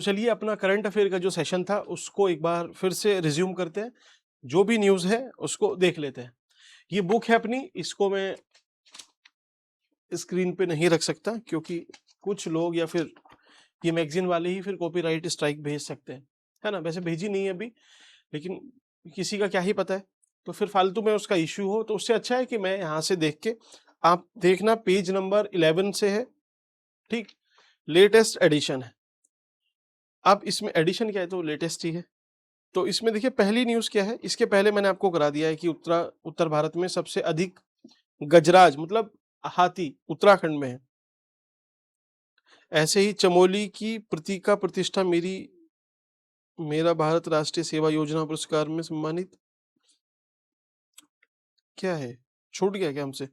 चलिए अपना current affair का जो सेशन था उसको एक बार फिर से रिज्यूम करते हैं। जो भी न्यूज़ है उसको देख लेते हैं। ये बुक है अपनी, इसको मैं स्क्रीन पे नहीं रख सकता क्योंकि कुछ लोग या फिर ये मैगजीन वाले ही फिर कॉपीराइट स्ट्राइक भेज सकते हैं, है ना। वैसे भेजी नहीं है अभी, लेकिन किसी का क्या ही पता है, तो फिर फालतू में उसका इश्यू हो, तो उससे अच्छा है कि मैं यहाँ से देख के, आप देखना पेज नंबर 11 से है, ठीक। लेटेस्ट एडिशन है। अब इसमें एडिशन क्या है, तो लेटेस्ट ही है। तो इसमें देखिए पहली न्यूज़ क्या है, इसके पहले मैंने आपको करा दिया है कि उत्तर भारत में सबसे अधिक गजराज मतलब हाथी उत्तराखंड में है। ऐसे ही चमोली की प्रतीका प्रतिष्ठा मेरा भारत राष्ट्रीय सेवा योजना पुरस्कार में सम्मानित। क्या है, छूट गया क्या हमसे।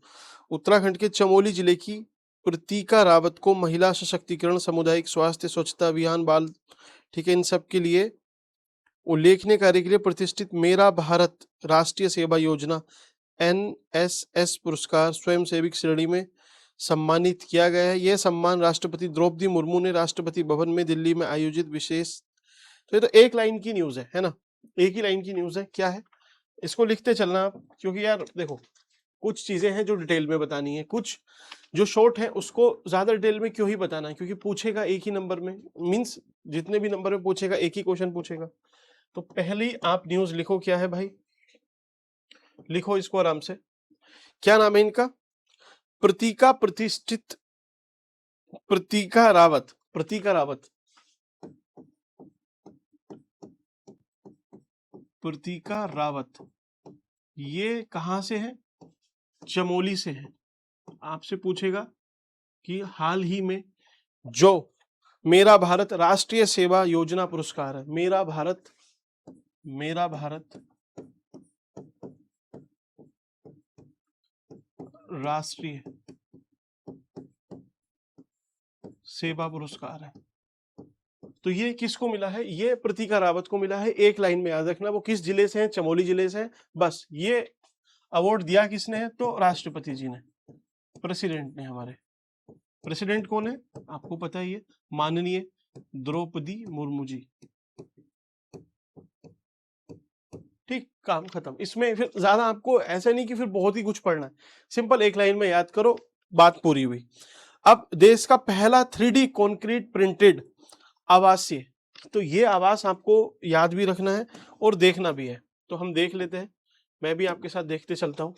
उत्तराखंड के चमोली जिले की प्रतीका रावत को महिला सशक्तिकरण, सामुदायिक स्वास्थ्य, स्वच्छता अभियान, बाल, ठीक है, इन सब के लिए उल्लेखनीय कार्य के लिए प्रतिष्ठित मेरा भारत राष्ट्रीय सेवा योजना NSS पुरस्कार स्वयंसेविक श्रेणी में सम्मानित किया गया है। यह सम्मान राष्ट्रपति द्रौपदी मुर्मू ने राष्ट्रपति भवन में दिल्ली में आयोजित विशेष, तो ये तो एक लाइन की न्यूज़ है ना, एक ही लाइन की न्यूज़ है। क्या है, इसको लिखते चलना आप, क्योंकि यार देखो कुछ चीजें हैं जो डिटेल में बतानी है, कुछ जो शॉर्ट है उसको ज्यादा डिटेल में क्यों ही बताना है, क्योंकि पूछेगा एक ही नंबर में, मींस जितने भी नंबर में पूछेगा एक ही क्वेश्चन पूछेगा। तो पहली आप न्यूज़ लिखो, क्या है भाई, लिखो इसको आराम से। क्या नाम है इनका, प्रतीका प्रतिष्ठित, प्रतीका रावत, प्रतीका रावत, प्रतीका रावत। ये कहां से है, चमोली से है। आपसे पूछेगा कि हाल ही में जो मेरा भारत राष्ट्रीय सेवा योजना पुरस्कार है, मेरा भारत राष्ट्रीय सेवा पुरस्कार है, तो ये किसको मिला है, ये प्रतीका रावत को मिला है। एक लाइन में याद रखना वो किस जिले से है, चमोली जिले से है। बस ये अवार्ड दिया किसने है, तो राष्ट्रपति जी ने, प्रेसिडेंट ने। हमारे प्रेसिडेंट कौन है आपको पता ही है, माननीय द्रौपदी मुर्मू जी। ठीक, काम खत्म। इसमें फिर ज्यादा आपको ऐसा नहीं कि फिर बहुत ही कुछ पढ़ना है, सिंपल एक लाइन में याद करो, बात पूरी हुई। अब देश का पहला 3D कॉन्क्रीट प्रिंटेड आवासीय, तो ये आवास आपको याद भी रखना है और देखना भी है। तो हम देख लेते हैं, मैं भी आपके साथ देखते चलता हूं।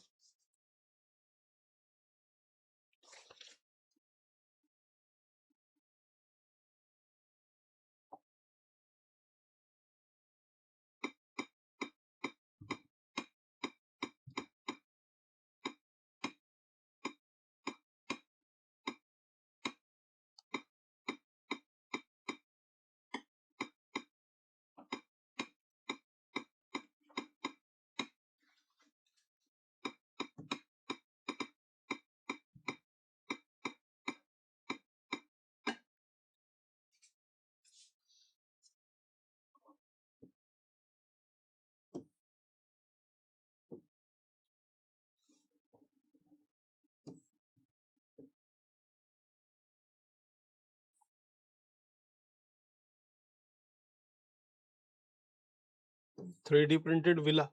Three D printed villa,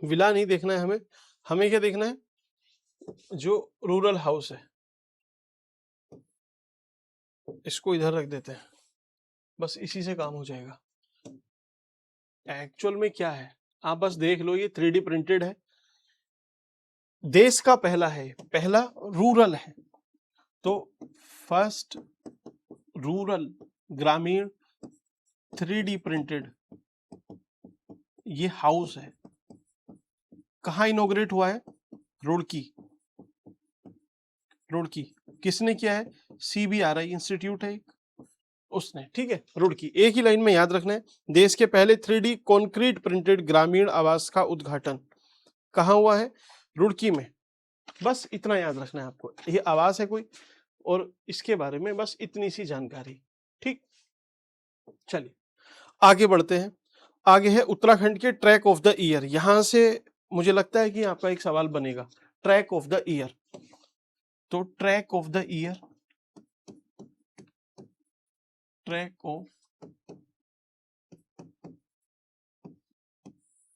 villa नहीं देखना है हमें, हमें क्या देखना है, जो रूरल हाउस है। इसको इधर रख देते हैं, बस इसी से काम हो जाएगा। एक्चुअल में क्या है आप बस देख लो, ये 3D प्रिंटेड है, देश का पहला है, पहला रूरल है, तो फर्स्ट रूरल ग्रामीण 3D प्रिंटेड ये हाउस है। कहाँ इनॉग्रेट हुआ है, रुड़की, रुड़की। किसने किया है, CBRI इंस्टीट्यूट है एक, उसने, ठीक है, रुड़की। एक ही लाइन में याद रखना है, देश के पहले 3D concrete printed Gramin Awas का उद्घाटन कहाँ हुआ है, रुड़की में। बस इतना याद रखना है आपको, ये आवास है कोई, और इसके बारे में बस इतनी सी जानकारी, ठीक। चलिए आगे बढ़ते हैं। आगे है उत्तराखंड के ट्रैक ऑफ द ईयर। यहां से मुझे लगता है कि आपका एक सवाल बनेगा, ट्रैक ऑफ द ईयर। तो track of the year, track of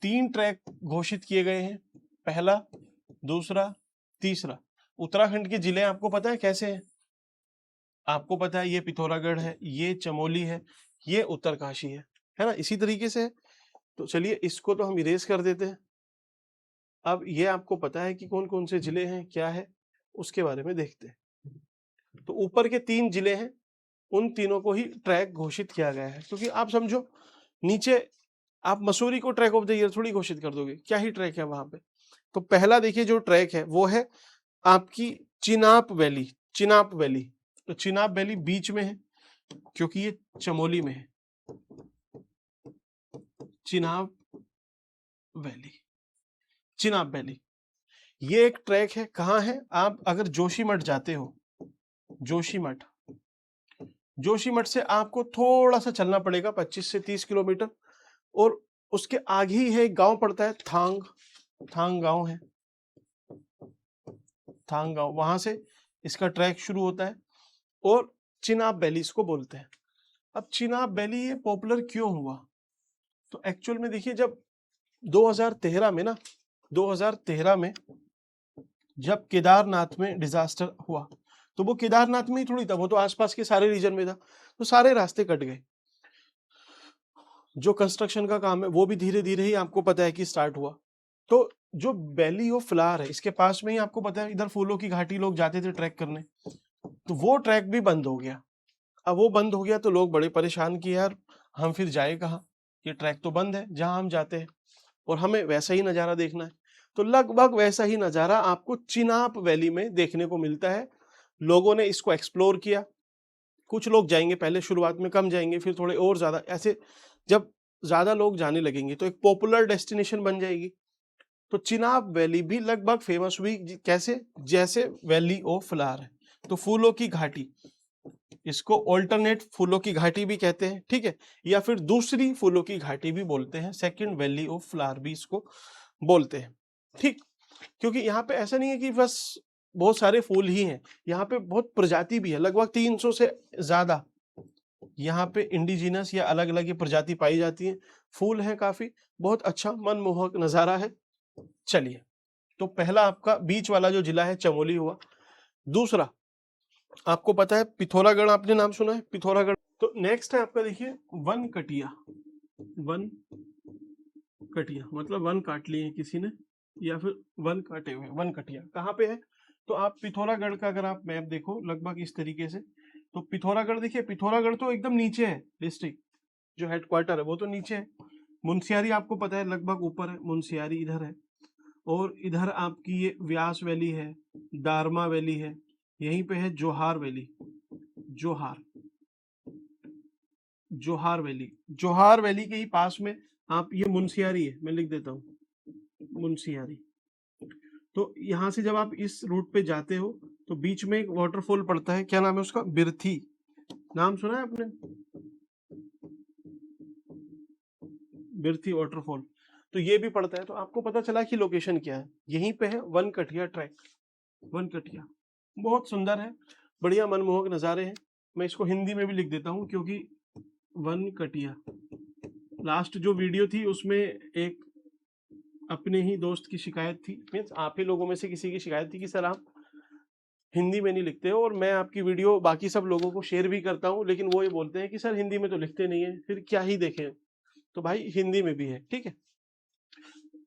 3 track घोषित किए गए हैं, पहला, दूसरा, तीसरा। उत्तराखंड के जिले आपको पता है कैसे हैं? आपको पता है ये पिथौरागढ़ है, ये चमोली है, ये उत्तरकाशी है ना, इसी तरीके से है। तो चलिए इसको तो हम इरेज कर देते हैं। अब ये आपको पता है कि कौन कौन से जिले हैं, क्या है, उसके बारे में देखते हैं। तो ऊपर के 3 जिले हैं, उन तीनों को ही ट्रैक घोषित किया गया है, क्योंकि आप समझो नीचे आप मसूरी को ट्रैक ऑफ द ईयर थोड़ी घोषित कर दोगे, क्या ही ट्रैक है वहां पे। तो पहला देखिए जो ट्रैक है वो है आपकी चिनाब वैली। चिनाब वैली, तो चिनाब वैली बीच में है क्योंकि ये चमोली में है। चिनाब वैली, चिनाब वैली ये एक ट्रैक है। कहाँ है? आप अगर जोशीमठ जाते हो, जोशीमठ, जोशीमठ से आपको थोड़ा सा चलना पड़ेगा 25 से 30 किलोमीटर, और उसके आगे ही है एक गांव पड़ता है थांग, थांग गांव है, थांग गांव, वहां से इसका ट्रैक शुरू होता है और चिनाब वैली इसको बोलते हैं। अब चिनाब वैली ये पॉपुलर क्यों हुआ? तो एक्चुअल में देखिए जब 2013 में ना, 2013 में जब केदारनाथ में डिजास्टर हुआ, तो वो केदारनाथ में ही थोड़ी था, वो तो आसपास के सारे रीजन में था, तो सारे रास्ते कट गए। जो कंस्ट्रक्शन का काम है वो भी धीरे धीरे ही आपको पता है कि स्टार्ट हुआ। तो जो वैली ऑफ फ्लावर है इसके पास में ही आपको पता है इधर फूलों की घाटी लोग जाते थे ट्रैक करने, तो वो ट्रैक भी बंद हो गया। अब वो बंद हो गया तो लोग बड़े परेशान कि यार हम फिर जाए कहाँ, ये ट्रैक तो बंद है जहां हम जाते हैं, और हमें वैसा ही नज़ारा देखना है। तो लगभग वैसा ही नज़ारा आपको चिनाब वैली में देखने को मिलता है। लोगों ने इसको एक्सप्लोर किया, कुछ लोग जाएंगे, पहले शुरुआत में कम जाएंगे, फिर थोड़े और ज़्यादा, ऐसे जब ज़्यादा लोग जाने लगेंगे तो एक पॉपुलर डेस्टिनेशन बन जाएगी। तो चिनाब वैली भी लगभग फेमस हुई, कैसे? जैसे वैली ऑफ फ्लावर है, तो फूलों की घाटी, इसको ऑल्टरनेट फूलों की घाटी भी कहते हैं, ठीक है, या फिर दूसरी फूलों की घाटी भी बोलते हैं, सेकंड वैली ऑफ फ्लावर भी इसको बोलते हैं, ठीक। क्योंकि यहाँ पे ऐसा नहीं है कि बस बहुत सारे फूल ही हैं, यहाँ पे बहुत प्रजाति भी है, लगभग 300 से ज्यादा यहाँ पे इंडिजिनस या अलग अलग ये प्रजाति पाई जाती है। फूल है काफी, बहुत अच्छा मनमोहक नजारा है। चलिए, तो पहला आपका बीच वाला जो जिला है चमोली हुआ। दूसरा आपको पता है पिथौरागढ़, आपने नाम सुना है पिथौरागढ़। तो नेक्स्ट है आपका देखिए वन कटिया। वन कटिया मतलब वन काट लिए किसी ने, या फिर वन काटे हुए, वन कटिया कहाँ पे है? तो आप पिथौरागढ़ का अगर आप मैप देखो लगभग इस तरीके से, तो पिथौरागढ़ देखिए, पिथौरागढ़ तो एकदम नीचे है, डिस्ट्रिक्ट जो हेडक्वार्टर है वो तो नीचे है। मुनस्यारी आपको पता है लगभग ऊपर है, मुनस्यारी इधर है, और इधर आपकी ये व्यास वैली है, दारमा वैली है, यहीं पे है जोहार वैली, जोहार, जोहार वैली, जोहार वैली के ही पास में आप ये मुनस्यारी है, मैं लिख देता हूँ मुनस्यारी। तो यहाँ से जब आप इस रूट पे जाते हो तो बीच में एक वाटरफॉल पड़ता है, क्या नाम है उसका? बिरथी, नाम सुना है आपने? बिरथी वाटरफॉल, तो ये भी पड़ता है। तो आपको पता चला कि लोकेशन क्या है, यहीं पे है वन कटिया ट्रैक। वन कटिया बहुत सुंदर है, बढ़िया मनमोहक नज़ारे हैं। मैं इसको हिंदी में भी लिख देता हूँ क्योंकि वन कटिया, लास्ट जो वीडियो थी उसमें एक अपने ही दोस्त की शिकायत थी, मीन्स आप ही लोगों में से किसी की शिकायत थी कि सर आप हिंदी में नहीं लिखते हो, और मैं आपकी वीडियो बाकी सब लोगों को शेयर भी करता हूँ, लेकिन वो ये बोलते हैं कि सर हिंदी में तो लिखते नहीं है, फिर क्या ही देखें। तो भाई हिंदी में भी है, ठीक है।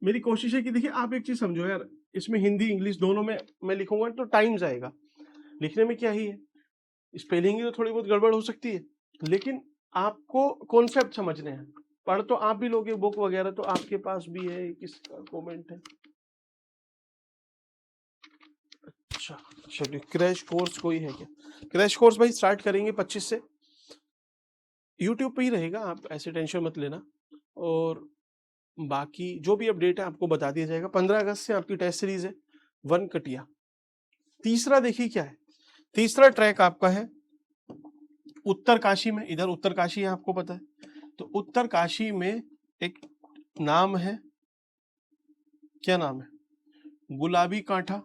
मेरी कोशिश है कि देखिए आप एक चीज समझो यार, इसमें हिंदी इंग्लिश दोनों में मैं लिखूंगा तो टाइम जाएगा, लिखने में क्या ही है, स्पेलिंग ही तो थोड़ी बहुत गड़बड़ हो सकती है, लेकिन आपको कॉन्सेप्ट समझने हैं। पढ़ तो आप भी लोगे बुक वगैरह, तो आपके पास भी है, किसका कमेंट है? अच्छा चलिए, क्रैश कोर्स कोई है क्या? क्रैश कोर्स भाई स्टार्ट करेंगे 25 से, यूट्यूब पे ही रहेगा, आप ऐसे टेंशन मत लेना, और बाकी जो भी अपडेट है आपको बता दिया जाएगा। 15 अगस्त से आपकी टेस्ट सीरीज है वन कटिया। तीसरा देखिए क्या है, तीसरा ट्रैक आपका है उत्तरकाशी में, इधर उत्तरकाशी है आपको पता है, तो उत्तरकाशी में एक नाम है, क्या नाम है? गुलाबी कांठा,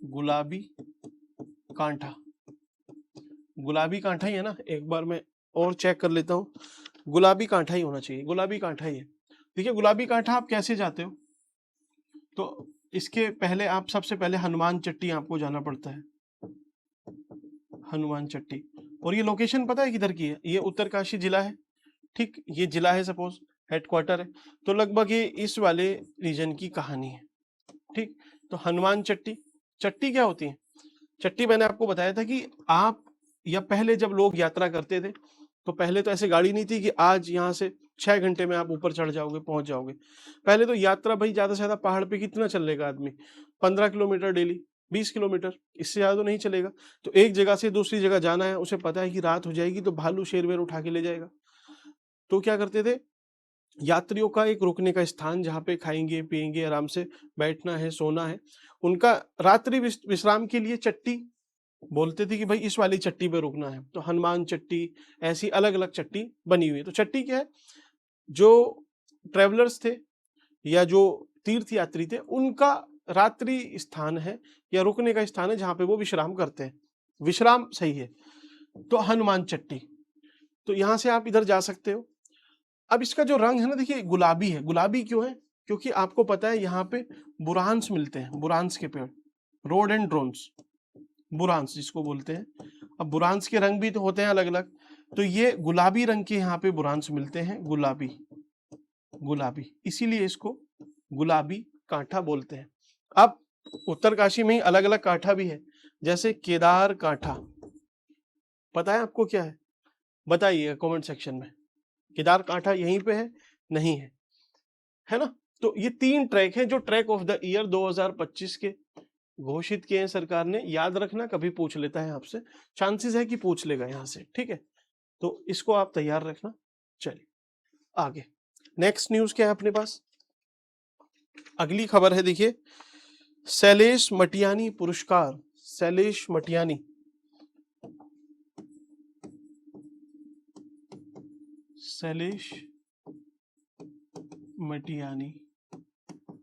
गुलाबी कांठा, गुलाबी कांठा ही है ना, एक बार मैं और चेक कर लेता हूँ। गुलाबी कांठा ही होना चाहिए, गुलाबी कांठा ही है। देखिए गुलाबी कांठा आप कैसे जाते हो, तो इसके पहले आप सबसे पहले हनुमान चट्टी आपको जाना पड़ता है, हनुमान चट्टी। और ये लोकेशन पता है किधर की है, ये उत्तरकाशी जिला है, ठीक, ये जिला है सपोज, हेडक्वार्टर है, तो लगभग ये इस वाले रीजन की कहानी है, ठीक। तो हनुमान चट्टी, चट्टी क्या होती है, चट्टी मैंने आपको बताया था कि आप, या पहले जब लोग यात्रा करते थे तो पहले तो ऐसे गाड़ी नहीं थी कि आज यहाँ से 6 घंटे में आप ऊपर चढ़ जाओगे, पहुंच जाओगे। पहले तो यात्रा भाई ज्यादा से ज्यादा पहाड़ पे कितना चल लेगा आदमी, 15 किलोमीटर डेली, 20 किलोमीटर, इससे ज्यादा तो नहीं चलेगा। तो एक जगह से दूसरी जगह जाना है, उसे पता है कि रात हो जाएगी तो भालू शेर वेर उठा के ले जाएगा। तो क्या करते थे, यात्रियों का एक रुकने का स्थान जहाँ पे खाएंगे पिएंगे, आराम से बैठना है, सोना है, उनका रात्रि विश्राम के लिए चट्टी बोलते थे कि भाई इस वाली चट्टी पे रुकना है। तो हनुमान चट्टी, ऐसी अलग अलग चट्टी बनी हुई है। तो चट्टी क्या है, जो ट्रेवलर्स थे या जो तीर्थ यात्री थे उनका रात्रि स्थान है या रुकने का स्थान है जहाँ पे वो विश्राम करते हैं, विश्राम सही है। तो हनुमान चट्टी, तो यहाँ से आप इधर जा सकते हो। अब इसका जो रंग है ना, देखिए गुलाबी है। गुलाबी क्यों है, क्योंकि आपको पता है यहाँ पे बुरांस मिलते हैं, बुरांस के पेड़, रोड एंड ड्रोन्स, बुरांस जिसको बोलते हैं। अब बुरांस के रंग भी तो होते हैं अलग अलग, तो ये गुलाबी रंग के यहाँ पे बुरांस मिलते हैं, गुलाबी, गुलाबी, इसीलिए इसको गुलाबी कांठा बोलते हैं। अब उत्तरकाशी में ही अलग अलग कांठा भी है, जैसे केदार कांठा, पता है आपको क्या है, बताइए कमेंट सेक्शन में। केदार कांठा यहीं पे है, नहीं है, है ना। तो ये 3 ट्रैक हैं जो ट्रैक ऑफ द ईयर 2025 के घोषित किए हैं सरकार ने। याद रखना, कभी पूछ लेता है आपसे, चांसेस है कि पूछ लेगा यहाँ से, ठीक है। तो इसको आप तैयार रखना। चलिए आगे, नेक्स्ट न्यूज क्या है अपने पास, अगली खबर है, देखिए शैलेश मटियानी पुरस्कार, शैलेश मटियानी, शैलेश मटियानी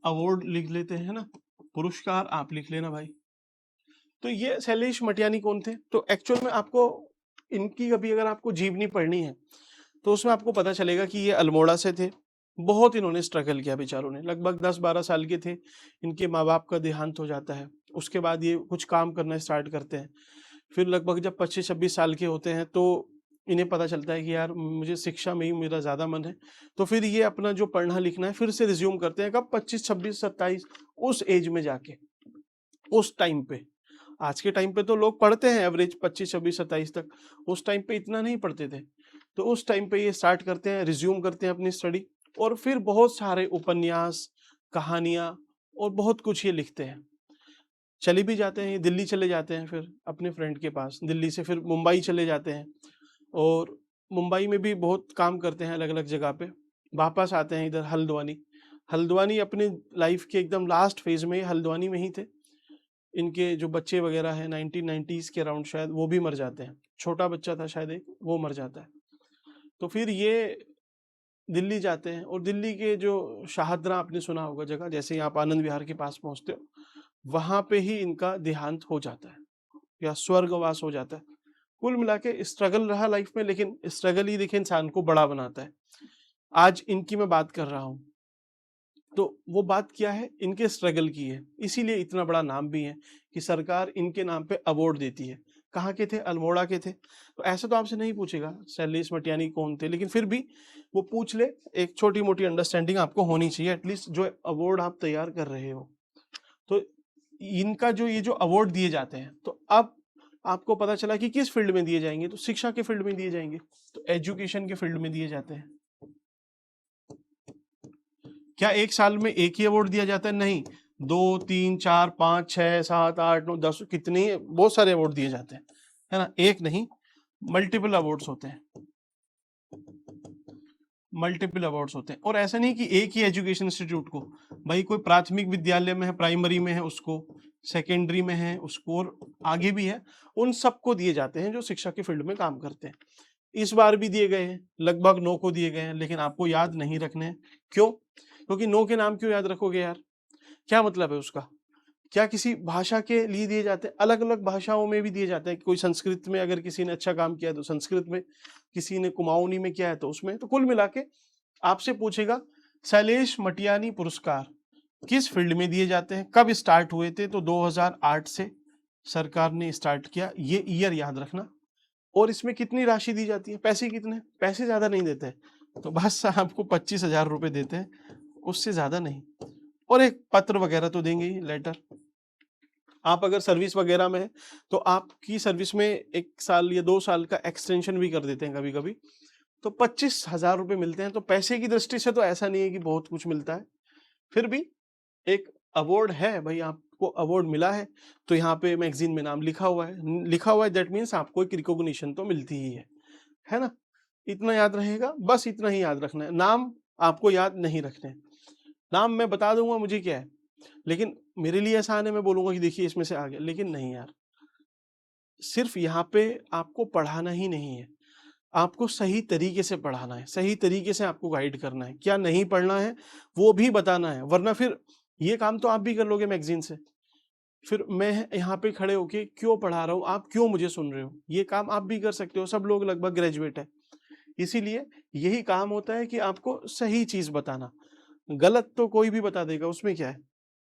अवार्ड लिख लेते हैं ना, पुरस्कार आप लिख लेना भाई। तो ये शैलेश मटियानी कौन थे, तो एक्चुअल में आपको इनकी कभी अगर आपको जीवनी पढ़नी है तो उसमें आपको पता चलेगा कि ये अल्मोड़ा से थे। बहुत इन्होंने स्ट्रगल किया बेचारों ने, लगभग 10-12 साल के थे, इनके माँ बाप का देहांत हो जाता है। उसके बाद ये कुछ काम करना स्टार्ट करते हैं। फिर लगभग जब 25-26 साल के होते हैं तो इन्हें पता चलता है कि यार मुझे शिक्षा में ही मेरा ज़्यादा मन है। तो फिर ये अपना जो पढ़ना लिखना है फिर से रिज्यूम करते हैं, कब, 25, 26, 27 उस एज में जाके, उस टाइम पे। आज के टाइम पे तो लोग पढ़ते हैं एवरेज 25, 26, 27 तक, उस टाइम पे इतना नहीं पढ़ते थे। तो उस टाइम पे ये स्टार्ट करते हैं, रिज्यूम करते हैं अपनी स्टडी, और फिर बहुत सारे उपन्यास, कहानियां और बहुत कुछ ये लिखते हैं। चले भी जाते हैं, दिल्ली चले जाते हैं फिर अपने फ्रेंड के पास, दिल्ली से फिर मुंबई चले जाते हैं, और मुंबई में भी बहुत काम करते हैं अलग अलग जगह पे। वापस आते हैं इधर हल्द्वानी, हल्द्वानी अपने लाइफ के एकदम लास्ट फेज में हल्द्वानी में ही थे। इनके जो बच्चे वगैरह हैं 1990s के अराउंड शायद वो भी मर जाते हैं, छोटा बच्चा था शायद एक, वो मर जाता है। तो फिर ये दिल्ली जाते हैं, और दिल्ली के जो शाहदरा आपने सुना होगा जगह, जैसे ही आप आनंद विहार के पास पहुंचते हो वहां पे ही इनका देहांत हो जाता है या स्वर्गवास हो जाता है। कुल मिला के स्ट्रगल रहा लाइफ में, लेकिन स्ट्रगल ही देखिए इंसान को बड़ा बनाता है। आज इनकी मैं बात कर रहा हूं तो वो बात क्या है, इनके स्ट्रगल की है, इसीलिए इतना बड़ा नाम भी है कि सरकार इनके नाम पे अवार्ड देती है। कहाँ के थे, अल्मोड़ा के थे। तो ऐसे तो आपसे नहीं पूछेगा शैलेश मटियानी कौन थे, लेकिन फिर भी वो पूछ ले, एक छोटी मोटी अंडरस्टैंडिंग आपको होनी चाहिए एटलीस्ट, जो अवार्ड आप तैयार कर रहे हो। तो इनका जो ये जो अवार्ड दिए जाते हैं, तो अब आपको पता चला कि किस फील्ड में दिए जाएंगे, तो शिक्षा के फील्ड में दिए जाएंगे, तो एजुकेशन के फील्ड में दिए जाते हैं। क्या एक साल में एक ही अवार्ड दिया जाता है, नहीं, 2, 3, 4, 5, 6, 7, 8, 9, 10, कितने, बहुत सारे अवार्ड दिए जाते हैं, है ना, एक नहीं, मल्टीपल अवार्ड्स होते हैं, मल्टीपल अवार्ड्स होते हैं। और ऐसा नहीं कि एक ही एजुकेशन इंस्टीट्यूट को, भाई कोई प्राथमिक विद्यालय में है, प्राइमरी में है उसको, सेकेंडरी में है उसको, और आगे भी है, उन सबको दिए जाते हैं जो शिक्षा के फील्ड में काम करते हैं। इस बार भी दिए गए हैं, लगभग 9 को दिए गए हैं, लेकिन आपको याद नहीं रखने हैं। क्यों, क्योंकि 9 के नाम क्यों याद रखोगे यार, क्या मतलब है उसका, क्या किसी भाषा के लिए दिए जाते हैं? अलग अलग भाषाओं में भी दिए जाते हैं। कोई संस्कृत में अगर किसी ने अच्छा काम किया तो संस्कृत में, किसी ने कुमाऊनी में किया है तो उसमें। तो कुल मिला के आपसे पूछेगा शैलेश मटियानी पुरस्कार किस फील्ड में दिए जाते हैं, कब स्टार्ट हुए थे? तो 2008 से सरकार ने स्टार्ट किया, ये ईयर याद रखना। और इसमें कितनी राशि दी जाती है, पैसे कितने? पैसे ज्यादा नहीं देते हैं, तो बस आपको 25,000 रुपए देते हैं, उससे ज्यादा नहीं। और एक पत्र वगैरह तो देंगे ही, लेटर। आप अगर सर्विस वगैरह में है तो आपकी सर्विस में 1 साल या 2 साल का एक्सटेंशन भी कर देते हैं कभी कभी, तो 25,000 रुपए मिलते हैं। तो पैसे की दृष्टि से तो ऐसा नहीं है कि बहुत कुछ मिलता है, फिर भी एक अवार्ड है भाई, आपको अवार्ड मिला है तो यहाँ पे मैगजीन में नाम लिखा हुआ है, दैट मीन्स आपको एक रिकॉग्निशन तो मिलती ही है ना। इतना याद रहेगा, बस इतना ही याद रखना है। नाम आपको याद नहीं रखने हैं। नाम मैं बता दूंगा मुझे क्या है, लेकिन मेरे लिए आसान है, मैं बोलूंगा कि देखिए इसमें से आ गया, लेकिन नहीं यार, सिर्फ यहाँ पे आपको पढ़ाना ही नहीं है, आपको सही तरीके से पढ़ाना है, सही तरीके से आपको गाइड करना है, क्या नहीं पढ़ना है वो भी बताना है। वरना फिर ये काम तो आप भी कर लोगे मैगजीन से, फिर मैं यहाँ पे खड़े होके क्यों पढ़ा रहा हूँ, आप क्यों मुझे सुन रहे हो? ये काम आप भी कर सकते हो, सब लोग लगभग ग्रेजुएट है। इसीलिए यही काम होता है कि आपको सही चीज बताना, गलत तो कोई भी बता देगा, उसमें क्या है।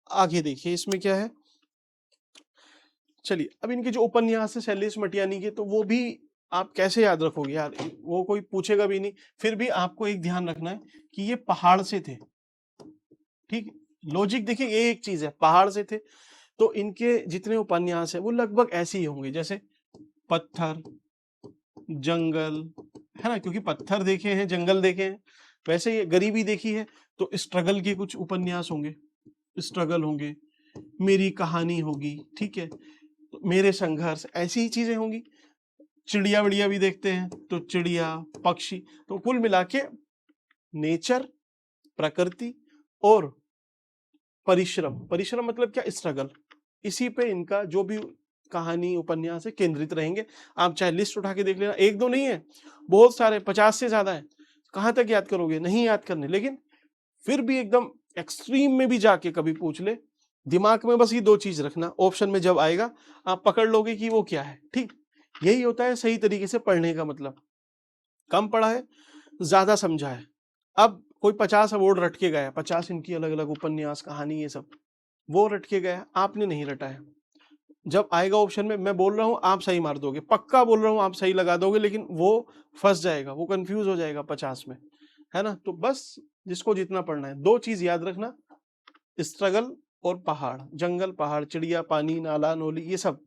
आगे देखिए इसमें क्या है। चलिए अब इनके जो उपन्यास है शैलेश मटियानी के, तो वो भी आप कैसे याद रखोगे यार, वो कोई पूछेगा भी नहीं। फिर भी आपको एक ध्यान रखना है कि ये पहाड़ से थे, ठीक। लॉजिक देखिए, ये एक चीज है, पहाड़ से थे तो इनके जितने उपन्यास है वो लगभग ऐसे ही होंगे, जैसे पत्थर, जंगल, है ना, क्योंकि पत्थर देखे हैं, जंगल देखे हैं। वैसे ये गरीबी देखी है तो स्ट्रगल के कुछ उपन्यास होंगे, स्ट्रगल होंगे, मेरी कहानी होगी, ठीक है, तो मेरे संघर्ष, ऐसी ही चीजें होंगी। चिड़िया विड़िया भी देखते हैं तो चिड़िया, पक्षी, तो कुल मिला के नेचर, प्रकृति और परिश्रम, परिश्रम मतलब क्या, स्ट्रगल, इसी पे इनका जो भी कहानी उपन्यास है केंद्रित रहेंगे। आप चाहे लिस्ट उठा के देख लेना, एक दो नहीं है, बहुत सारे, 50 से ज्यादा है। कहां तक याद करोगे, नहीं याद करने, लेकिन फिर भी एकदम एक्सट्रीम में भी जाके कभी पूछ ले, दिमाग में बस ये 2 चीज रखना, ऑप्शन में जब आएगा आप पकड़ लोगे कि वो क्या है, ठीक। यही होता है सही तरीके से पढ़ने का मतलब। कम पढ़ा है, ज्यादा समझा है। अब कोई 50 अवार्ड रट के गया, 50 इनकी अलग अलग उपन्यास, कहानी, ये सब वो रट के गया, आपने नहीं रटा है। जब आएगा ऑप्शन में, मैं बोल रहा हूं आप सही मार दोगे, पक्का बोल रहा हूं आप सही लगा दोगे, लेकिन वो फंस जाएगा, वो कंफ्यूज हो जाएगा 50 में, है ना। तो बस जिसको जितना पढ़ना है, 2 चीज याद रखना, स्ट्रगल और पहाड़, जंगल, पहाड़, चिड़िया, पानी, नाला, नोली, ये सब,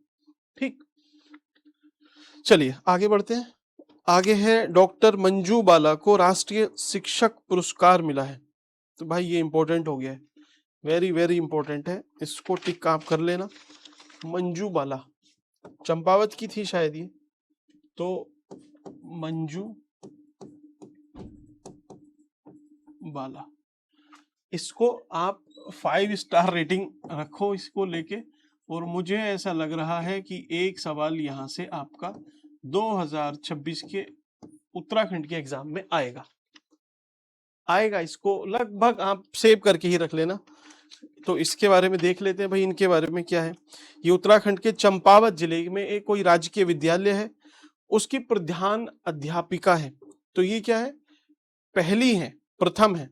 ठीक। चलिए आगे बढ़ते हैं। आगे है डॉक्टर मंजू बाला को राष्ट्रीय शिक्षक पुरस्कार मिला है। तो भाई ये इंपॉर्टेंट हो गया है, वेरी वेरी इंपॉर्टेंट है, इसको टिक आप कर लेना। मंजू बाला चंपावत की थी शायद ये, तो मंजू बाला, इसको आप 5 स्टार रेटिंग रखो इसको लेके। और मुझे ऐसा लग रहा है कि एक सवाल यहां से आपका 2026 के उत्तराखंड के एग्जाम में आएगा, इसको लगभग आप सेव करके ही रख लेना। तो इसके बारे में देख लेते हैं भाई, इनके बारे में क्या है। ये उत्तराखंड के चंपावत जिले में एक कोई राजकीय विद्यालय है, उसकी प्रधान अध्यापिका है। तो ये क्या है, पहली है, प्रथम है,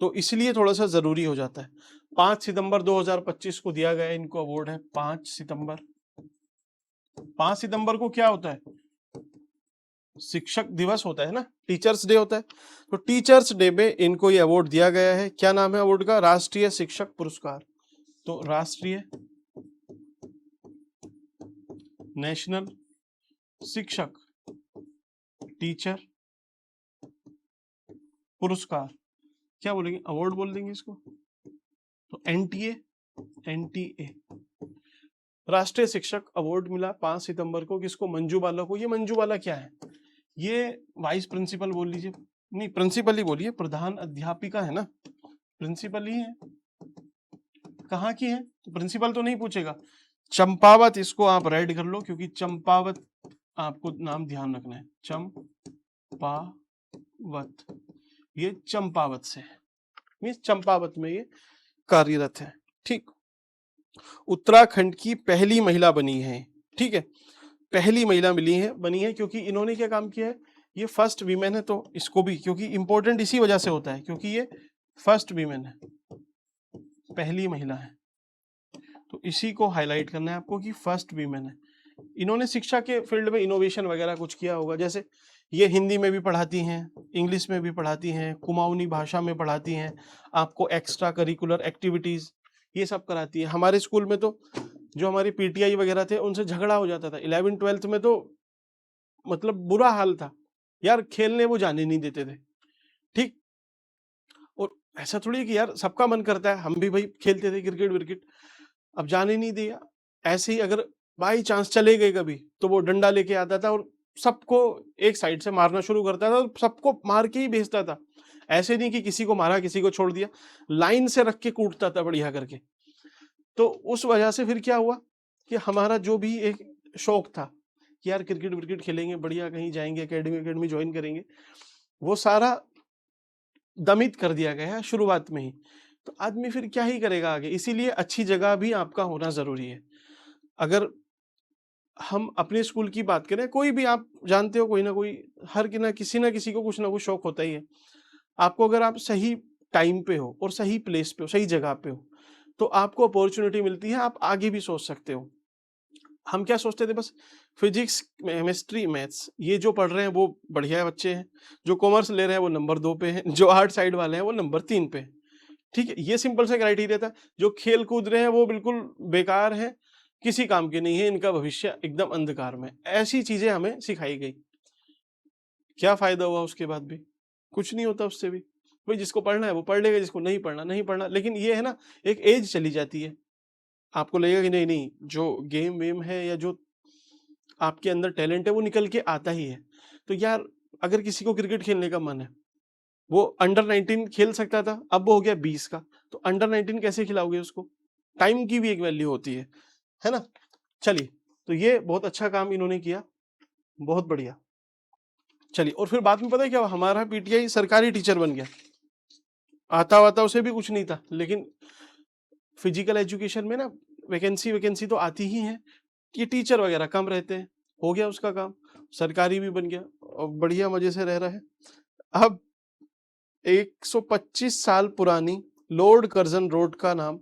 तो इसलिए थोड़ा सा जरूरी हो जाता है। 5 सितंबर 2025 को दिया गया इनको अवार्ड है, 5 सितंबर। 5 सितंबर को क्या होता है, शिक्षक दिवस होता है ना, टीचर्स डे होता है। तो टीचर्स डे में इनको ये अवार्ड दिया गया है। क्या नाम है अवार्ड का, राष्ट्रीय शिक्षक पुरस्कार। तो राष्ट्रीय, नेशनल शिक्षक टीचर पुरस्कार, क्या बोलेंगे, अवार्ड बोल देंगे इसको। तो एनटीए राष्ट्रीय शिक्षक अवार्ड मिला 5 सितंबर को, किसको, मंजू बाला को। ये मंजू बाला क्या है, ये वाइस प्रिंसिपल बोल लीजिए, नहीं प्रिंसिपल ही बोलिए, प्रधान अध्यापिका है ना, प्रिंसिपल ही है। कहाँ की है, तो प्रिंसिपल तो नहीं पूछेगा। चंपावत, इसको आप रेड कर लो, क्योंकि चंपावत आपको नाम ध्यान रखना है, चंपावत, ये चंपावत से है, मीन्स चंपावत में ये कार्यरत है, ठीक। उत्तराखंड की पहली महिला बनी है, ठीक है, पहली महिला बनी है क्योंकि इन्होंने क्या काम किया है, ये फर्स्ट वीमेन है, तो इसको भी, क्योंकि इंपॉर्टेंट इसी वजह से होता है क्योंकि ये फर्स्ट वीमेन है, पहली महिला है, तो इसी को हाईलाइट करना है आपको कि फर्स्ट वीमेन है। इन्होंने शिक्षा के फील्ड में इनोवेशन वगैरह कुछ किया होगा, जैसे ये हिंदी में भी पढ़ाती हैं, इंग्लिश में भी पढ़ाती हैं, कुमाऊनी भाषा में पढ़ाती हैं, आपको एक्स्ट्रा करिकुलर एक्टिविटीज ये सब कराती है। हमारे स्कूल में तो जो हमारे पीटीआई वगैरह थे उनसे झगड़ा हो जाता था, 11th-12th में तो मतलब बुरा हाल था यार, खेलने वो जाने नहीं देते थे, ठीक। और ऐसा थोड़ी है कि यार सबका मन करता है, हम भी भाई खेलते थे क्रिकेट विकेट, अब जाने नहीं दिया। ऐसे ही अगर बाई चांस चले गए कभी तो वो डंडा लेके आता था और सबको एक साइड से मारना शुरू करता था, और सबको मार के ही भेजता था, ऐसे नहीं कि किसी को मारा किसी को छोड़ दिया, लाइन से रख के कूटता था बढ़िया करके। तो उस वजह से फिर क्या हुआ कि हमारा जो भी एक शौक था कि यार क्रिकेट विकेट खेलेंगे, बढ़िया कहीं जाएंगे, एकेडमी ज्वाइन करेंगे, वो सारा दमित कर दिया गया है शुरुआत में ही। तो आदमी फिर क्या ही करेगा आगे, इसीलिए अच्छी जगह भी आपका होना जरूरी है। अगर हम अपने स्कूल की बात करें, कोई भी आप जानते हो, कोई ना कोई, हर कि ना किसी को कुछ ना कुछ शौक होता ही है। आपको अगर आप सही टाइम पे हो और सही प्लेस पे हो, सही जगह पे हो, तो आपको अपॉर्चुनिटी मिलती है, आप आगे भी सोच सकते हो। हम क्या सोचते थे, बस फिजिक्स केमिस्ट्री मैथ्स ये जो पढ़ रहे हैं वो बढ़िया बच्चे हैं, जो कॉमर्स ले रहे हैं वो नंबर 2 पे हैं, जो आर्ट साइड वाले हैं वो नंबर 3 पे हैं, ठीक है, ये सिंपल सा क्राइटेरिया था। जो खेल कूद रहे हैं वो बिल्कुल बेकार है, किसी काम के नहीं है, इनका भविष्य एकदम अंधकार में, ऐसी चीजें हमें सिखाई गई। क्या फायदा हुआ उसके बाद भी, कुछ नहीं होता उससे भी, भाई जिसको पढ़ना है वो पढ़ लेगा, जिसको नहीं पढ़ना नहीं पढ़ना। लेकिन ये है ना, एक एज चली जाती है, आपको लगेगा कि नहीं नहीं, जो गेम वेम है या जो आपके अंदर टैलेंट है वो निकल के आता ही है। तो यार अगर किसी को क्रिकेट खेलने का मन है, वो अंडर 19 खेल सकता था, अब वो हो गया 20 का, तो अंडर 19 कैसे खिलाओगे उसको, टाइम की भी एक वैल्यू होती है ना। चलिए, तो ये बहुत अच्छा काम इन्होंने किया, बहुत बढ़िया। चलिए, और फिर बाद में पता है क्या हुआ, हमारा पीटीआई सरकारी टीचर बन गया, आता वाता उसे भी कुछ नहीं था, लेकिन फिजिकल एजुकेशन में ना वैकेंसी तो आती ही है, ये टीचर वगैरह कम रहते हैं, हो गया उसका काम, सरकारी भी बन गया और बढ़िया मजे से रह रहा है। अब 125 साल पुरानी लॉर्ड कर्जन रोड का नाम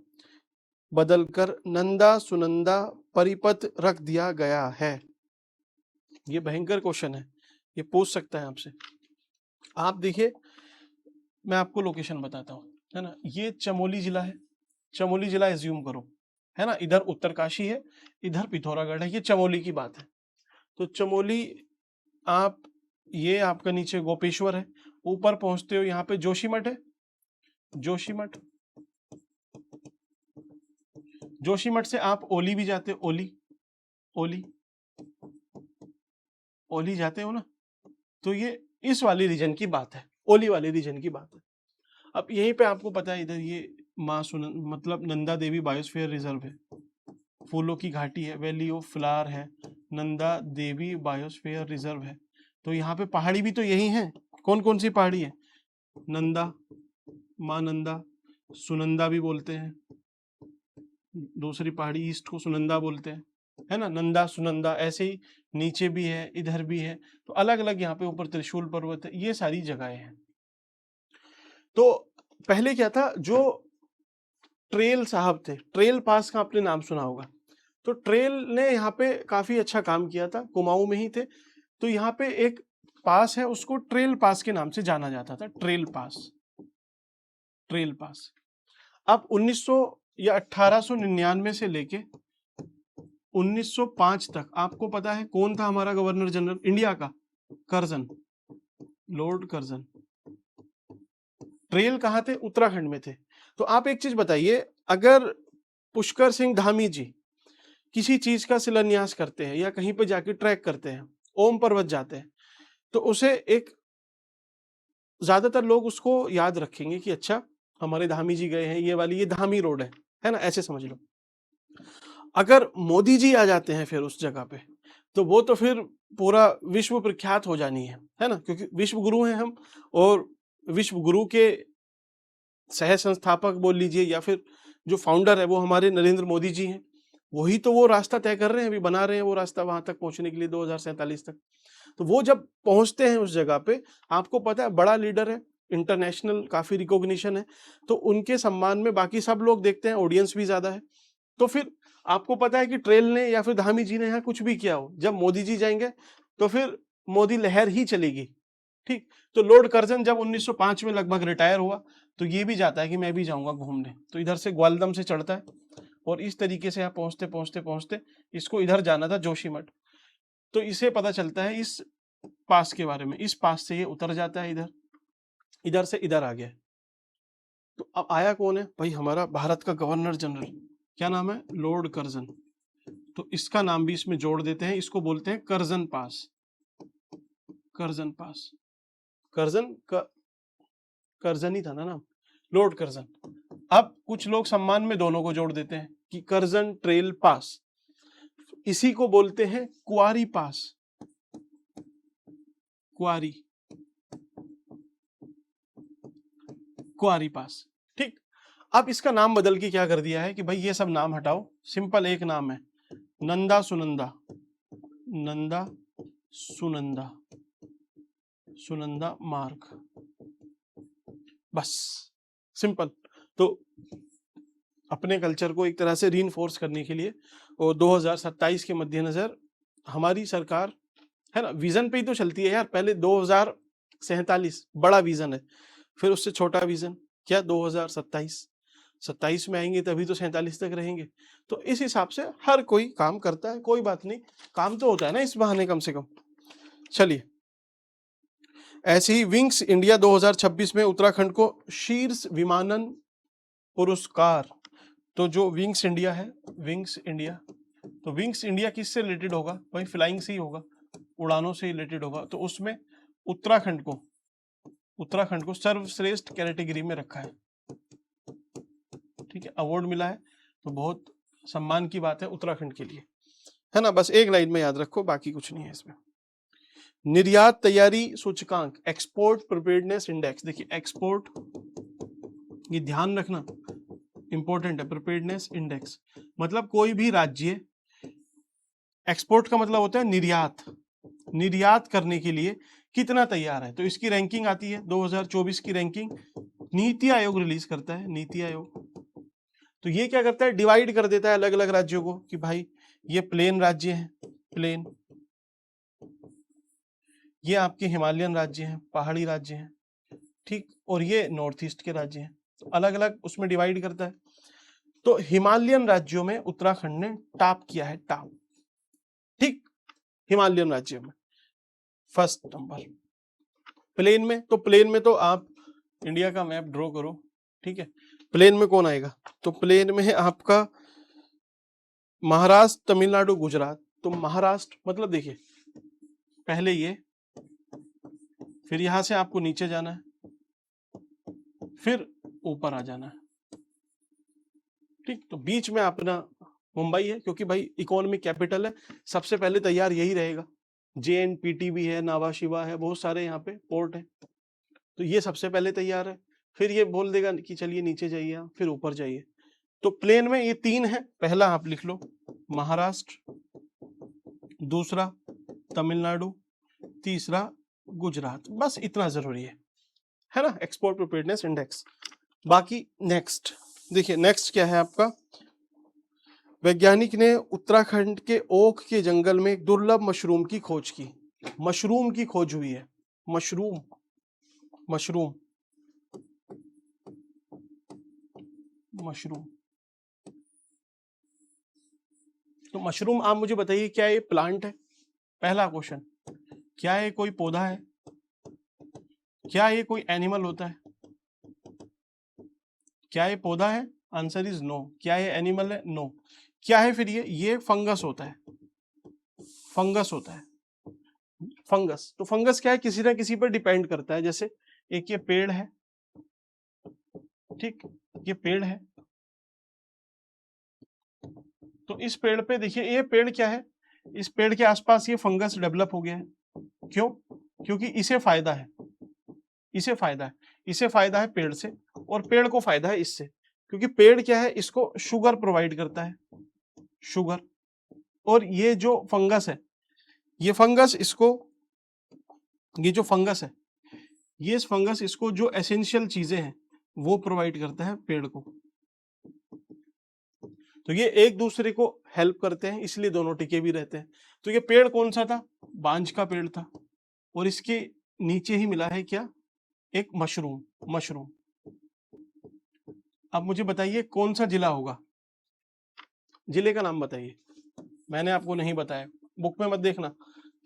बदलकर नंदा सुनंदा परिपथ रख दिया गया है। ये भयंकर क्वेश्चन है, ये पूछ सकता है आपसे। आप देखिए, मैं आपको लोकेशन बताता हूँ, है ना, ये चमोली जिला है, चमोली जिला एज्यूम करो, है ना, इधर उत्तरकाशी है, इधर पिथौरागढ़ है, ये चमोली की बात है। तो चमोली, आप ये आपका नीचे गोपेश्वर है, ऊपर पहुंचते हो यहाँ पे जोशीमठ है, जोशीमठ, जोशीमठ से आप ओली भी जाते हो, ओली, ओली, ओली जाते हो ना, तो ये इस वाली रीजन की बात है, ओली वाले रीजन की बात है। अब यहीं पे आपको पता है, इधर ये माँ सुनन मतलब नंदा देवी बायोस्फीयर रिजर्व है, फूलों की घाटी है, वैली ऑफ फ्लावर है, नंदा देवी बायोस्फीयर रिजर्व है। तो यहाँ पे पहाड़ी भी तो यही है, कौन कौन सी पहाड़ी है, नंदा, माँ नंदा, सुनंदा भी बोलते हैं, दूसरी पहाड़ी ईस्ट को सुनंदा बोलते हैं, है ना, नंदा सुनंदा, ऐसे ही नीचे भी है, इधर भी है, तो अलग अलग यहाँ पे ऊपर त्रिशूल पर्वत है, ये सारी जगहें हैं। तो पहले क्या था, जो ट्रेल साहब थे, ट्रेल पास का आपने नाम सुना होगा, तो ट्रेल ने यहाँ पे काफी अच्छा काम किया था, कुमाऊं में ही थे, तो यहाँ पे एक पास है, उसको ट्रेल पास के नाम से जाना जाता था, ट्रेल पास, ट्रेल पास। अब 1900 या 1899 से लेके 1905 तक आपको पता है कौन था हमारा गवर्नर जनरल इंडिया का, कर्जन, लॉर्ड कर्जन। ट्रेल कहाँ थे, उत्तराखंड में थे। तो आप एक चीज बताइए, अगर पुष्कर सिंह धामी जी किसी चीज का शिलान्यास करते हैं या कहीं पे जाके ट्रैक करते हैं, ओम पर्वत जाते हैं, तो उसे एक, ज्यादातर लोग उसको याद रखेंगे कि अच्छा हमारे धामी जी गए हैं, ये वाली ये धामी रोड है ना, ऐसे समझ लो। अगर मोदी जी आ जाते हैं फिर उस जगह पे, तो वो तो फिर पूरा विश्व प्रख्यात हो जानी है ना, क्योंकि विश्व गुरु हैं हम, और विश्व गुरु के सह संस्थापक बोल लीजिए या फिर जो फाउंडर है वो हमारे नरेंद्र मोदी जी हैं, वही तो वो रास्ता तय कर रहे हैं, अभी बना रहे हैं वो रास्ता वहां तक पहुंचने के लिए 2047 तक। तो वो जब पहुंचते हैं उस जगह पे, आपको पता है बड़ा लीडर है, इंटरनेशनल काफी रिकॉग्निशन है, तो उनके सम्मान में बाकी सब लोग देखते हैं, ऑडियंस भी ज्यादा है। तो फिर आपको पता है कि ट्रेल ने या फिर धामी जी ने यहाँ कुछ भी किया हो, जब मोदी जी जाएंगे तो फिर मोदी लहर ही चलेगी। ठीक, तो लॉर्ड कर्जन जब 1905 में लगभग रिटायर हुआ, तो ये भी जाता है कि मैं भी जाऊंगा घूमने, तो इधर से ग्वालदम से चढ़ता है और इस तरीके से यहाँ पहुंचते पहुंचते पहुंचते इसको इधर जाना था जोशीमठ, तो इसे पता चलता है इस पास के बारे में, इस पास से ये उतर जाता है इधर, इधर से इधर आ गया। तो अब आया कौन है भाई, हमारा भारत का गवर्नर जनरल, क्या नाम है, लॉर्ड कर्जन। तो इसका नाम भी इसमें जोड़ देते हैं, इसको बोलते हैं कर्जन पास, कर्जन पास, कर्जन का कर्जन ही था ना नाम, लॉर्ड कर्जन। अब कुछ लोग सम्मान में दोनों को जोड़ देते हैं कि कर्जन ट्रेल पास, इसी को बोलते हैं कुआरी पास, कुआरी, कुआरी पास। ठीक, अब इसका नाम बदल के क्या कर दिया है कि भाई ये सब नाम हटाओ, सिंपल एक नाम है, नंदा सुनंदा, नंदा सुनंदा, सुनंदा मार्ग, बस सिंपल। तो अपने कल्चर को एक तरह से रीइंफोर्स करने के लिए और 2027 के मद्देनजर हमारी सरकार है ना, विजन पे ही तो चलती है यार, पहले 2047 बड़ा विजन है, फिर उससे छोटा विजन क्या 2027 में आएंगे तभी तो 47 तक रहेंगे। तो इस हिसाब से हर कोई काम करता है, कोई बात नहीं, काम तो होता है ना इस बहाने कम से कम। चलिए, ऐसे ही विंग्स इंडिया 2026 में उत्तराखंड को शीर्ष विमानन पुरस्कार, तो जो विंग्स इंडिया है, विंग्स इंडिया, तो विंग्स इंडिया किससे रिलेटेड होगा भाई, फ्लाइंग से ही होगा, उड़ानों से रिलेटेड होगा, तो उसमें उत्तराखंड को सर्वश्रेष्ठ कैटेगरी में रखा है। ठीक है, अवार्ड मिला है, तो बहुत सम्मान की बात है उत्तराखंड के लिए, है ना। बस एक लाइन में याद रखो, बाकी कुछ नहीं है इसमें। निर्यात तैयारी सूचकांक, एक्सपोर्ट प्रिपेयर्डनेस इंडेक्स, देखिए एक्सपोर्ट, ये ध्यान रखना इंपॉर्टेंट है, प्रिपेयर्डनेस इंडेक्स मतलब कोई भी राज्य, एक्सपोर्ट का मतलब होता है निर्यात, निर्यात करने के लिए कितना तैयार है, तो इसकी रैंकिंग आती है 2024 की रैंकिंग नीति आयोग रिलीज करता है, नीति आयोग। तो ये क्या करता है, डिवाइड कर देता है अलग अलग राज्यों को कि भाई ये प्लेन राज्य हैं, प्लेन, ये आपके हिमालयन राज्य हैं, पहाड़ी राज्य हैं, ठीक, और ये नॉर्थ ईस्ट के राज्य हैं, तो अलग अलग उसमें डिवाइड करता है। तो हिमालयन राज्यों में उत्तराखंड ने टॉप किया है, टॉप, ठीक, हिमालयन राज्यों में फर्स्ट नंबर। प्लेन में, तो प्लेन में तो आप इंडिया का मैप ड्रॉ करो, ठीक है, प्लेन में कौन आएगा, तो प्लेन में है आपका महाराष्ट्र, तमिलनाडु, गुजरात। तो महाराष्ट्र मतलब देखिए पहले ये, फिर यहां से आपको नीचे जाना है, फिर ऊपर आ जाना है, ठीक, तो बीच में अपना मुंबई है, क्योंकि भाई इकोनॉमिक कैपिटल है, सबसे पहले तैयार यही रहेगा। JNPT भी है, नावा शिवा है, बहुत सारे यहाँ पे पोर्ट है, तो ये सबसे पहले तैयार है, फिर ये बोल देगा कि चलिए नीचे जाइए, फिर ऊपर जाइए। तो प्लेन में ये तीन है, पहला आप लिख लो महाराष्ट्र, दूसरा तमिलनाडु, तीसरा गुजरात, बस इतना जरूरी है ना, एक्सपोर्ट प्रिपेयर्डनेस इंडेक्स। बाकी नेक्स्ट देखिए, नेक्स्ट क्या है आपका, वैज्ञानिक ने उत्तराखंड के ओक के जंगल में एक दुर्लभ मशरूम की खोज की, मशरूम की खोज हुई है, मशरूम, मशरूम, मशरूम। तो मशरूम आप मुझे बताइए क्या ये प्लांट है, पहला क्वेश्चन, क्या ये कोई पौधा है, क्या ये कोई एनिमल होता है, क्या ये पौधा है, आंसर इज नो। क्या ये एनिमल है, नो। क्या है फिर ये फंगस होता है, फंगस होता है, फंगस। तो फंगस क्या है, किसी ना किसी पर डिपेंड करता है, जैसे एक ये पेड़ है, ठीक, ये पेड़ है, तो इस पेड़ पे देखिए, ये पेड़ क्या है, इस पेड़ के आसपास ये फंगस डेवलप हो गया है, क्यों, क्योंकि इसे फायदा है, इसे फायदा है, इसे फायदा है पेड़ से, और पेड़ को फायदा है इससे, क्योंकि पेड़ क्या है, इसको शुगर प्रोवाइड करता है, शुगर। और ये जो फंगस है, ये फंगस इसको, ये जो फंगस है, ये फंगस इसको जो एसेंशियल चीजें हैं वो प्रोवाइड करता है पेड़ को। तो ये एक दूसरे को हेल्प करते हैं, इसलिए दोनों टिके भी रहते हैं। तो ये पेड़ कौन सा था, बांज का पेड़ था, और इसके नीचे ही मिला है क्या, एक मशरूम, मशरूम। अब मुझे बताइए कौन सा जिला होगा, जिले का नाम बताइए। मैंने आपको नहीं बताया, बुक में मत देखना,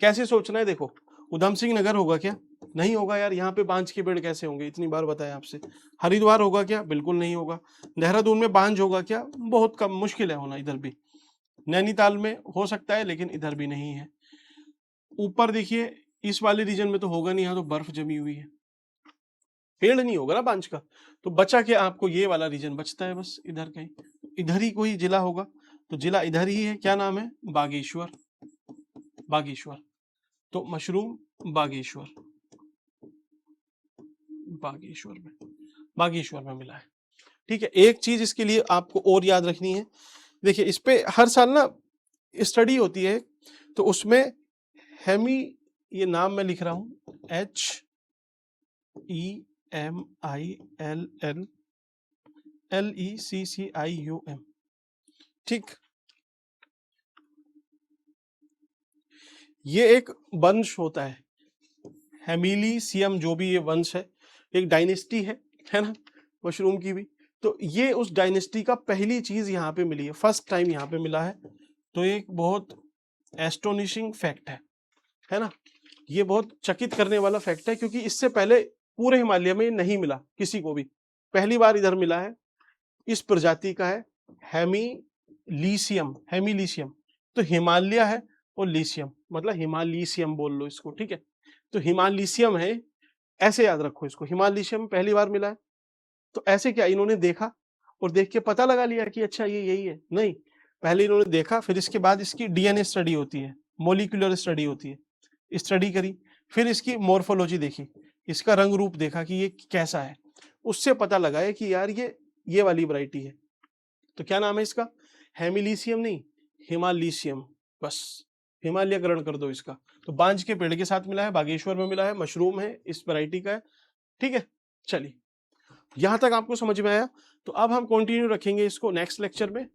कैसे सोचना है देखो। उधम सिंह नगर होगा क्या, नहीं होगा यार, यहाँ पे बांज के पेड़ कैसे होंगे, इतनी बार बताया आपसे। हरिद्वार होगा क्या, बिल्कुल नहीं होगा। देहरादून में बांज होगा क्या, बहुत कम, मुश्किल है होना इधर भी। नैनीताल में हो सकता है लेकिन इधर भी नहीं है। ऊपर देखिए इस वाले रीजन में तो होगा नहीं, यहाँ तो बर्फ जमी हुई है, पेड़ नहीं होगा ना बांज का। तो बचा क्या आपको, ये वाला रीजन बचता है बस, इधर कहीं, इधर ही कोई जिला होगा। तो जिला इधर ही है, क्या नाम है, बागेश्वर, बागेश्वर। तो मशरूम बागेश्वर, बागेश्वर में, बागेश्वर में मिला है। ठीक है, एक चीज इसके लिए आपको और याद रखनी है, देखिए इस पे हर साल ना स्टडी होती है, तो उसमें हेमी, ये नाम मैं लिख रहा हूं, HEMILLLECCIUM, ठीक। ये एक वंश होता है, हेमिलीसियम, जो भी ये वंश है, एक डायनेस्टी है ना, मशरूम की भी। तो ये उस डायनेस्टी का पहली चीज यहाँ पे मिली है, फर्स्ट टाइम यहाँ पे मिला है। तो ये एक बहुत एस्टोनिशिंग फैक्ट है ना, ये बहुत चकित करने वाला फैक्ट है, क्योंकि इससे पहले पूरे हिमालय में नहीं मिला किसी को भी, पहली बार इधर मिला है। इस प्रजाति का है हेमिलीसियम, हेमिलीसियम। तो हिमालय है और लीसियम, मतलब हिमालीसियम बोल लो इसको, ठीक है। तो हिमालीसियम है, ऐसे याद रखो इसको, हिमालीसियम पहली बार मिला है। तो ऐसे क्या इन्होंने देखा और देख के पता लगा लिया कि अच्छा ये यही है, नहीं, पहले इन्होंने देखा, फिर इसके बाद इसकी डीएनए स्टडी होती है, मोलिकुलर स्टडी होती है, स्टडी करी, फिर इसकी मॉर्फोलॉजी देखी, इसका रंग रूप देखा कि ये कैसा है, उससे पता लगाया कि यार ये वाली वैरायटी है। तो क्या नाम है इसका, हेमिलीसियम नहीं, हिमालीसियम, बस हिमालयकरण कर दो इसका। तो बांज के पेड़ के साथ मिला है, बागेश्वर में मिला है, मशरूम है, इस वैरायटी का है, ठीक है। चलिए यहां तक आपको समझ में आया, तो अब हम कंटिन्यू रखेंगे इसको नेक्स्ट लेक्चर में।